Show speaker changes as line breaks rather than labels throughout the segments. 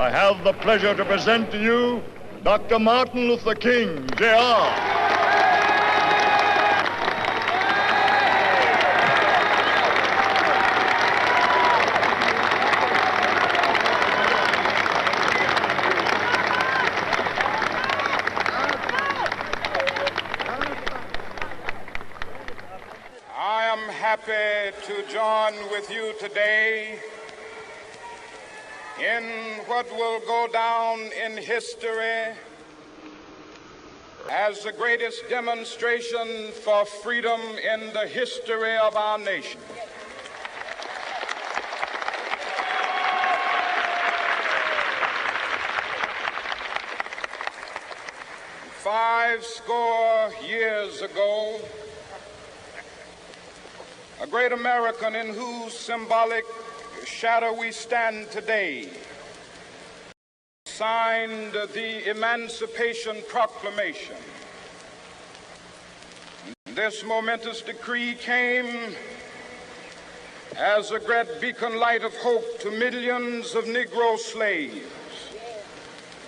I have the pleasure to present to you Dr. Martin Luther King, Jr.
Happy to join with you today in what will go down in history as the greatest demonstration for freedom in the history of our nation. Five score years ago, a great American in whose symbolic shadow we stand today signed the Emancipation Proclamation. This momentous decree came as a great beacon light of hope to millions of Negro slaves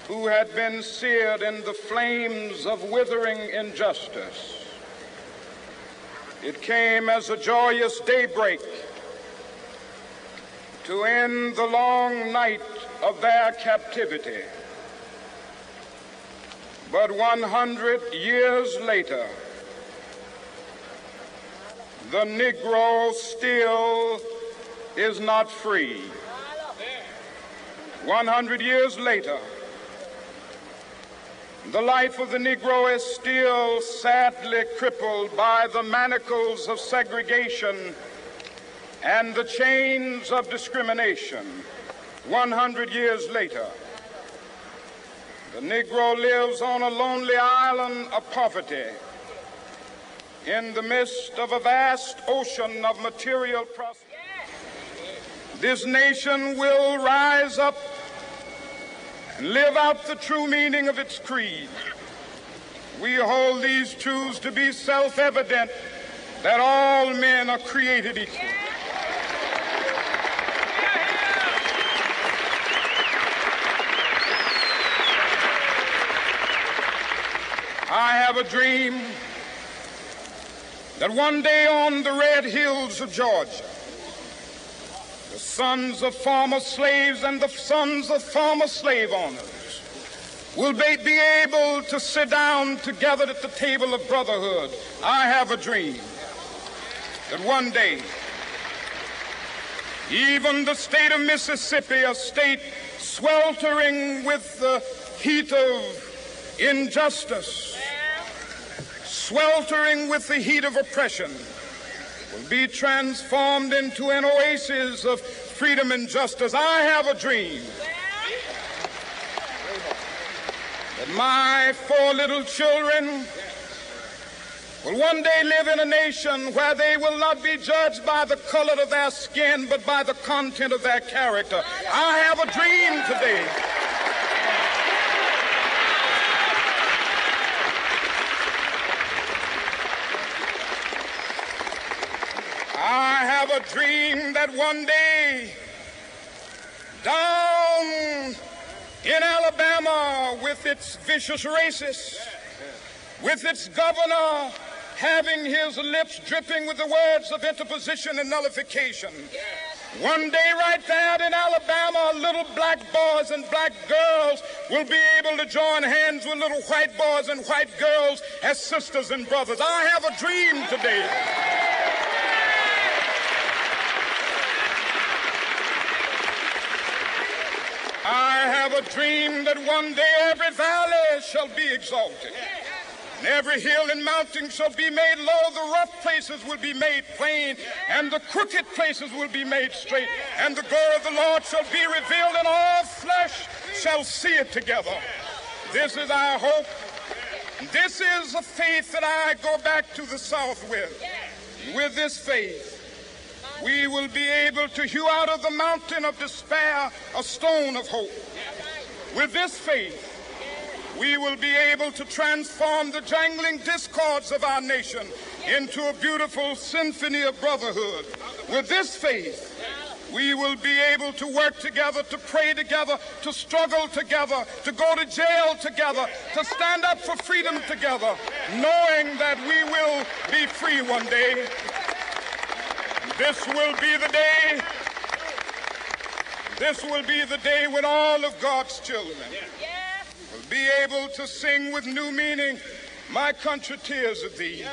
who had been seared in the flames of withering injustice. It came as a joyous daybreak to end the long night of their captivity. But 100 years later, the Negro still is not free. 100 years later, the life of the Negro is still sadly crippled by the manacles of segregation and the chains of discrimination. 100 years later, the Negro lives on a lonely island of poverty in the midst of a vast ocean of material prosperity. This nation will rise up and live out the true meaning of its creed. We hold these truths to be self-evident, that all men are created equal. I have a dream that one day on the red hills of Georgia, the sons of former slaves and the sons of former slave owners will be able to sit down together at the table of brotherhood. I have a dream that one day, even the state of Mississippi, a state sweltering with the heat of injustice, sweltering with the heat of oppression, will be transformed into an oasis of freedom and justice. I have a dream that my 4 little children will one day live in a nation where they will not be judged by the color of their skin, but by the content of their character. I have a dream today a dream that one day down in Alabama, with its vicious racists, with its governor having his lips dripping with the words of interposition and nullification, one day right there in Alabama, little black boys and black girls will be able to join hands with little white boys and white girls as sisters and brothers. I have a dream today that one day every valley shall be exalted, and every hill and mountain shall be made low. The rough places will be made plain, and the crooked places will be made straight, and the glory of the Lord shall be revealed, and all flesh shall see it together. This is our hope. This is a faith that I go back to the South with. With this faith, we will be able to hew out of the mountain of despair a stone of hope. With this faith, we will be able to transform the jangling discords of our nation into a beautiful symphony of brotherhood. With this faith, We will be able to work together, to pray together, to struggle together, to go to jail together, to stand up for freedom together, knowing that we will be free one day. This will be the day. This will be the day when all of God's children will be able to sing with new meaning, "My country, tears of thee.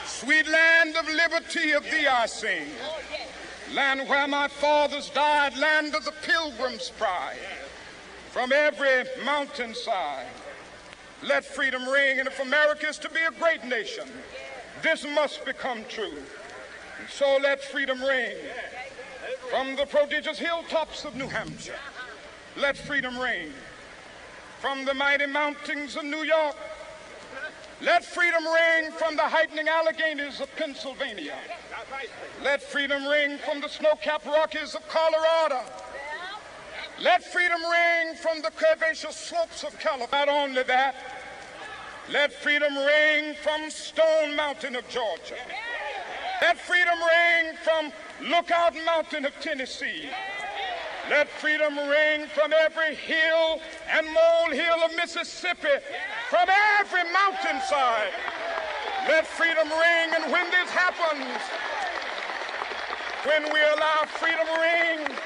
Sweet land of liberty, of thee I sing. Land where my fathers died, land of the pilgrim's pride. From every mountainside, let freedom ring. And if America is to be a great nation, this must become true. And so let freedom ring. From the prodigious hilltops of New Hampshire, let freedom ring. From the mighty mountains of New York, let freedom ring. From the heightening Alleghenies of Pennsylvania, let freedom ring. From the snow-capped Rockies of Colorado, let freedom ring. From the curvaceous slopes of California. Not only that, let freedom ring from Stone Mountain of Georgia. Let freedom ring from Lookout Mountain of Tennessee. Let freedom ring from every hill and molehill of Mississippi, from every mountainside. Let freedom ring. And when this happens, when we allow freedom to ring,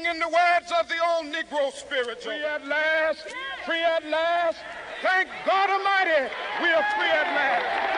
in the words of the old Negro spiritual, free at last, free at last. Thank God Almighty, we are free at last.